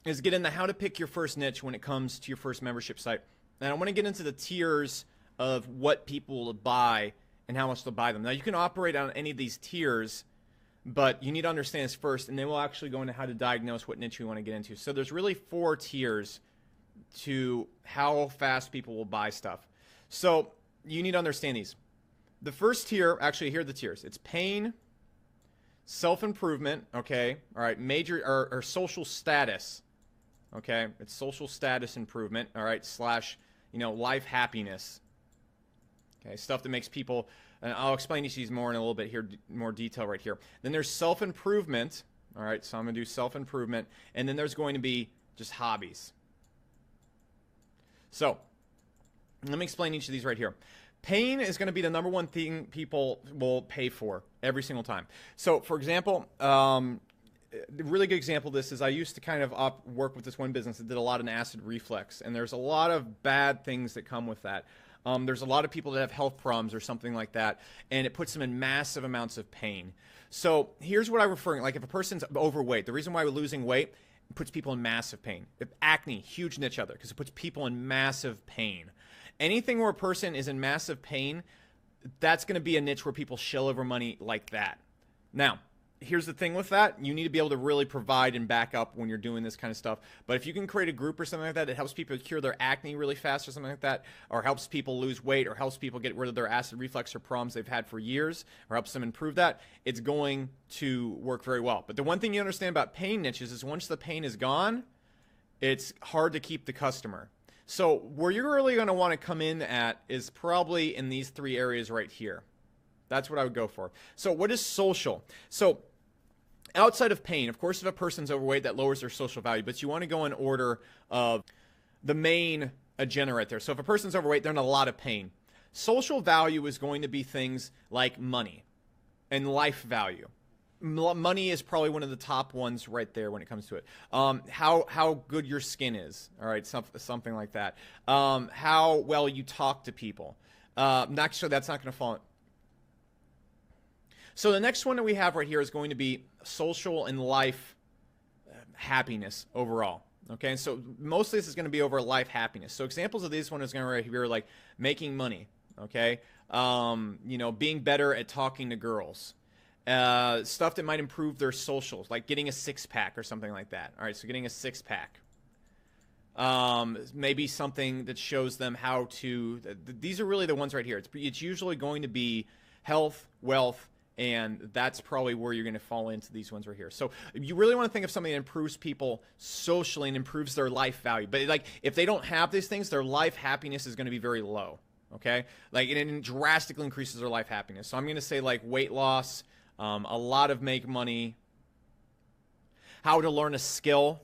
is get into how to pick your first niche when it comes to your first membership site. And I want to get into the tiers of what people will buy and how much they'll buy them. Now, you can operate on any of these tiers, but you need to understand this first, and then we'll actually go into how to diagnose what niche we want to get into. So there's really 4 tiers to how fast people will buy stuff. So you need to understand these. The first tier, actually, here are the tiers. It's pain, self-improvement, okay, all right, major or social status, okay, it's social status improvement, all right, slash, life happiness, okay, stuff that makes people, and I'll explain each of these more in a little bit here, more detail right here. Then there's self-improvement, all right, so I'm going to do self-improvement, and then there's going to be just hobbies. So let me explain each of these right here. Pain is going to be the number one thing people will pay for every single time. So, for example, a really good example of this is I used to kind of work with this one business that did a lot in acid reflux, and there's a lot of bad things that come with that. There's a lot of people that have health problems or something like that, and it puts them in massive amounts of pain. So here's what I'm referring, like if a person's overweight, the reason why we're losing weight, it puts people in massive pain. Acne, huge niche out there because it puts people in massive pain. Anything where a person is in massive pain, that's going to be a niche where people shell over money like that. Now, here's the thing with that. You need to be able to really provide and back up when you're doing this kind of stuff. But if you can create a group or something like that that helps people cure their acne really fast or something like that, or helps people lose weight, or helps people get rid of their acid reflux or problems they've had for years, or helps them improve that, it's going to work very well. But the one thing you understand about pain niches is once the pain is gone, it's hard to keep the customer. So where you're really going to want to come in at is probably in these 3 areas right here. That's what I would go for. So what is social? So outside of pain, of course, if a person's overweight, that lowers their social value, but you want to go in order of the main agenda right there. So if a person's overweight, they're in a lot of pain. Social value is going to be things like money and life value. Money is probably one of the top ones right there when it comes to it. How good your skin is, all right, something like that. How well you talk to people. Actually, that's not going to fall. So the next one that we have right here is going to be social and life happiness overall. Okay, so mostly this is going to be over life happiness. So examples of these one is going to right here like making money. Okay, being better at talking to girls. Stuff that might improve their socials, like getting a 6-pack or something like that. All right, so getting a 6-pack. Maybe something that shows them how to. These are really the ones right here. It's usually going to be health, wealth, and that's probably where you're going to fall into these ones right here. So you really want to think of something that improves people socially and improves their life value. But like if they don't have these things, their life happiness is going to be very low. Okay, like it drastically increases their life happiness. So I'm going to say like weight loss. A lot of make money, how to learn a skill.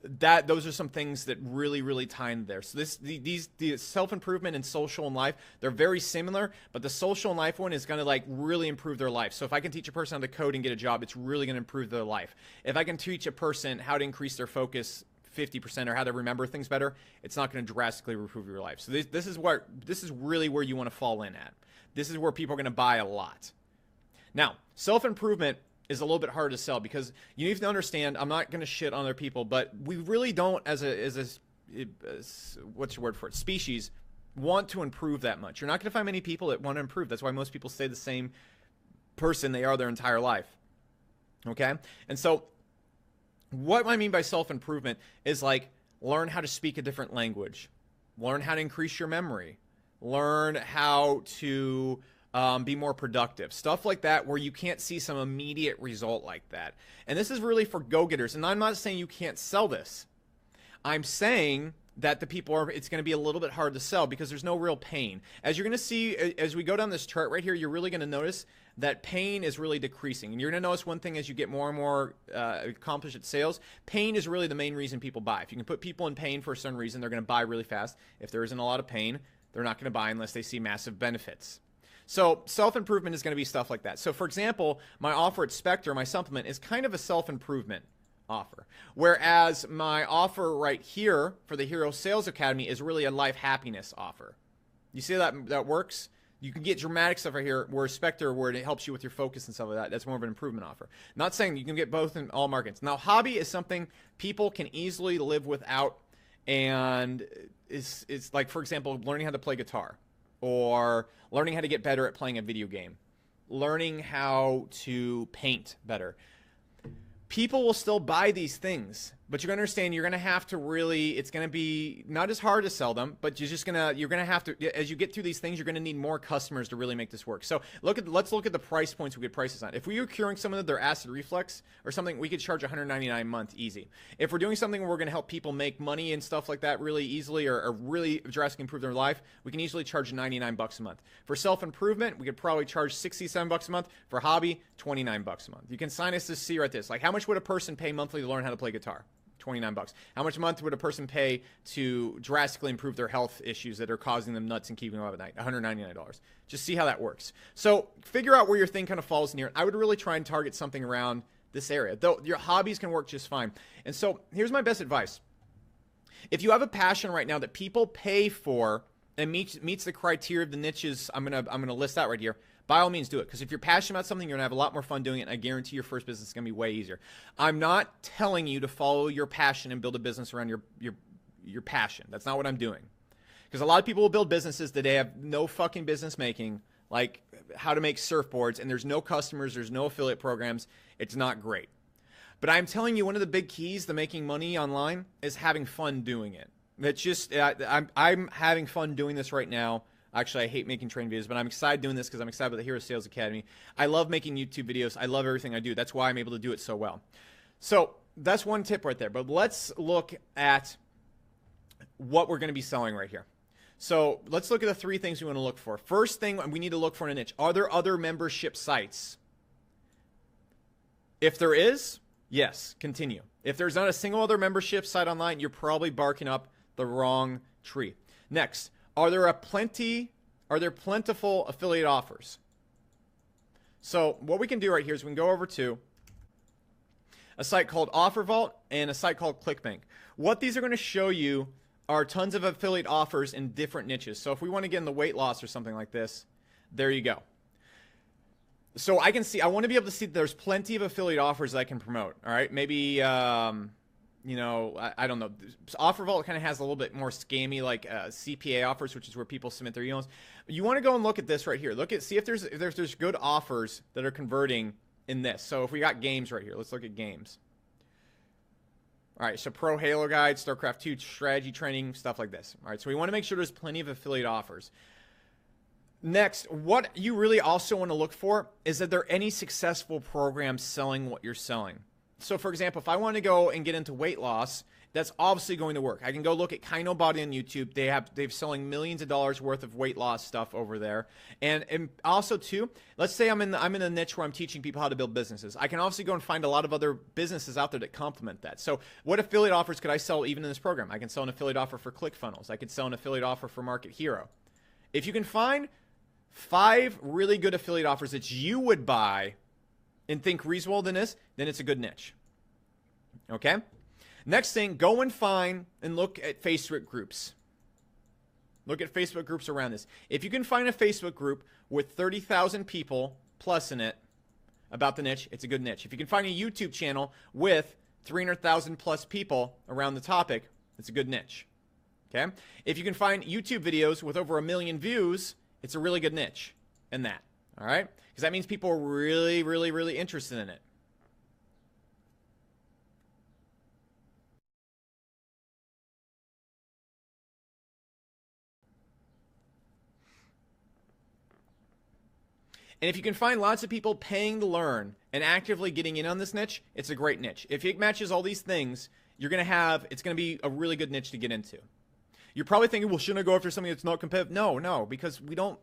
Those are some things that really tie in there. So the self-improvement and social and life, they're very similar, but the social and life one is going to like really improve their life. So if I can teach a person how to code and get a job, it's really going to improve their life. If I can teach a person how to increase their focus 50% or how to remember things better, it's not going to drastically improve your life. So this is really where you want to fall in at. This is where people are going to buy a lot. Now, self-improvement is a little bit harder to sell because you need to understand, I'm not going to shit on other people, but we really don't, as a what's your word for it, species, want to improve that much. You're not going to find many people that want to improve. That's why most people stay the same person they are their entire life. Okay? And so what I mean by self-improvement is like learn how to speak a different language, learn how to increase your memory, learn how to be more productive, stuff like that where you can't see some immediate result like that. And this is really for go-getters. And I'm not saying you can't sell this. I'm saying that the people it's going to be a little bit hard to sell because there's no real pain. As you're going to see, as we go down this chart right here, you're really going to notice that pain is really decreasing. And you're going to notice one thing as you get more and more accomplished at sales, pain is really the main reason people buy. If you can put people in pain for some reason, they're going to buy really fast. If there isn't a lot of pain, they're not going to buy unless they see massive benefits. So self-improvement is going to be stuff like that. So for example, my offer at Spectre, my supplement, is kind of a self-improvement offer. Whereas my offer right here for the Hero Sales Academy is really a life happiness offer. You see that works? You can get dramatic stuff right here where Spectre, where it helps you with your focus and stuff like that. That's more of an improvement offer. Not saying you can get both in all markets. Now, hobby is something people can easily live without, and it's like, for example, learning how to play guitar, or learning how to get better at playing a video game, learning how to paint better. People will still buy these things, but you're going to understand you're going to have to really, it's going to be not as hard to sell them, but you're going to have to, as you get through these things, you're going to need more customers to really make this work. So let's look at the price points we could price this on. If we were curing someone of their acid reflux or something, we could charge $199 a month easy. If we're doing something where we're going to help people make money and stuff like that really easily, or really drastically improve their life, we can easily charge $99 a month. For self-improvement, we could probably charge $67 a month. For hobby, $29 a month. You can sign us to see right this. Like, how much would a person pay monthly to learn how to play guitar? $29. How much a month would a person pay to drastically improve their health issues that are causing them nuts and keeping them up at night? $199. Just see how that works. So figure out where your thing kind of falls near. I would really try and target something around this area, though your hobbies can work just fine. And so here's my best advice. If you have a passion right now that people pay for and meets the criteria of the niches I'm gonna list out right here, by all means do it. Because if you're passionate about something, you're gonna have a lot more fun doing it, and I guarantee your first business is gonna be way easier. I'm not telling you to follow your passion and build a business around your passion. That's not what I'm doing. Because a lot of people will build businesses that they have no fucking business making, like how to make surfboards, and there's no customers, there's no affiliate programs. It's not great. But I'm telling you, one of the big keys to making money online is having fun doing it. It's just, I'm having fun doing this right now. Actually, I hate making training videos, but I'm excited doing this because I'm excited about the Hero Sales Academy. I love making YouTube videos. I love everything I do. That's why I'm able to do it so well. So that's one tip right there. But let's look at what we're going to be selling right here. So let's look at the 3 things we want to look for. First thing we need to look for in a niche. Are there other membership sites? If there is, yes, continue. If there's not a single other membership site online, you're probably barking up the wrong tree. Next, are there plentiful affiliate offers? So what we can do right here is we can go over to a site called OfferVault and a site called ClickBank. What these are going to show you are tons of affiliate offers in different niches. So if we want to get in the weight loss or something like this, there you go. So I want to be able to see that there's plenty of affiliate offers that I can promote. All right, maybe you know, I don't know. OfferVault kind of has a little bit more scammy, like CPA offers, which is where people submit their emails. You want to go and look at this right here. See if there's good offers that are converting in this. So if we got games right here, let's look at games. All right, so Pro Halo Guide, StarCraft 2 strategy training, stuff like this. All right, so we want to make sure there's plenty of affiliate offers. Next, what you really also want to look for is that there are any successful programs selling what you're selling. So, for example, if I want to go and get into weight loss, that's obviously going to work. I can go look at Kino Body on YouTube. They're selling millions of dollars worth of weight loss stuff over there. And also, too, let's say I'm in a niche where I'm teaching people how to build businesses. I can obviously go and find a lot of other businesses out there that complement that. So what affiliate offers could I sell even in this program? I can sell an affiliate offer for ClickFunnels. I could sell an affiliate offer for Market Hero. If you can find 5 really good affiliate offers that you would buy and think reasonable than this, then it's a good niche. Okay? Next thing, go and find and look at Facebook groups. Look at Facebook groups around this. If you can find a Facebook group with 30,000 people plus in it about the niche, it's a good niche. If you can find a YouTube channel with 300,000 plus people around the topic, it's a good niche. Okay? If you can find YouTube videos with over 1 million views, it's a really good niche in that. All right? Because that means people are really, really, really interested in it. And if you can find lots of people paying to learn and actively getting in on this niche, it's a great niche. If it matches all these things, it's going to be a really good niche to get into. You're probably thinking, well, shouldn't I go after something that's not competitive? No, because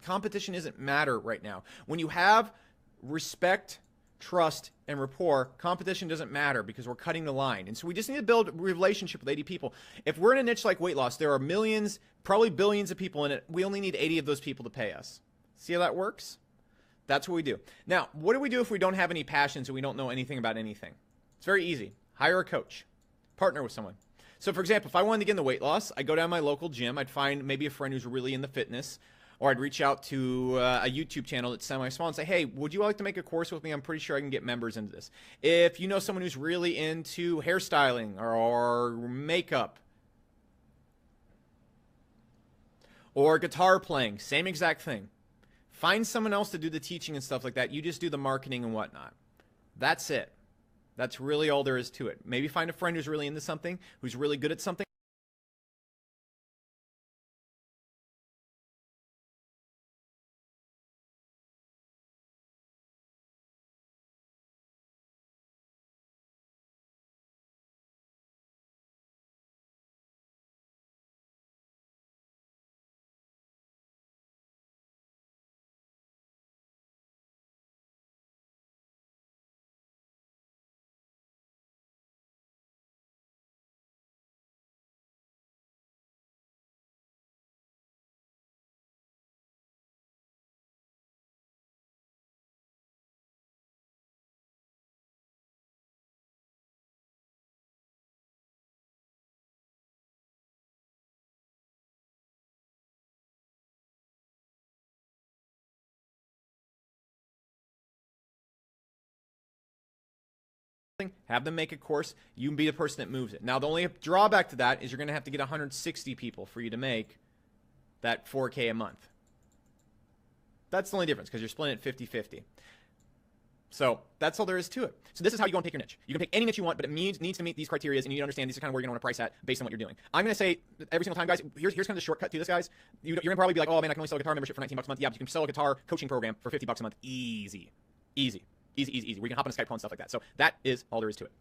competition isn't matter right now. When you have respect, trust, and rapport, competition doesn't matter because we're cutting the line. And so we just need to build a relationship with 80 people. If we're in a niche like weight loss, there are millions, probably billions of people in it. We only need 80 of those people to pay us. See how that works? That's what we do. Now, what do we do if we don't have any passions and we don't know anything about anything? It's very easy. Hire a coach. Partner with someone. So, for example, if I wanted to get into weight loss, I'd go down to my local gym. I'd find maybe a friend who's really into fitness. Or I'd reach out to a YouTube channel that's semi-small and say, hey, would you like to make a course with me? I'm pretty sure I can get members into this. If you know someone who's really into hairstyling or makeup or guitar playing, same exact thing. Find someone else to do the teaching and stuff like that. You just do the marketing and whatnot. That's it. That's really all there is to it. Maybe find a friend who's really into something, who's really good at something. Have them make a course. You can be the person that moves it. Now, the only drawback to that is you're going to have to get 160 people for you to make that $4K a month. That's the only difference because you're splitting it 50-50. So that's all there is to it. So this is how you go and pick your niche. You can pick any niche you want, but it needs to meet these criteria, and you need to understand these are kind of where you're going to want to price at based on what you're doing. I'm going to say every single time, guys, here's kind of the shortcut to this, guys. You're going to probably be like, oh, man, I can only sell a guitar membership for $19 a month. Yeah, but you can sell a guitar coaching program for $50 a month. Easy. Easy. Easy, easy, easy. We can hop on a Skype call and stuff like that. So that is all there is to it.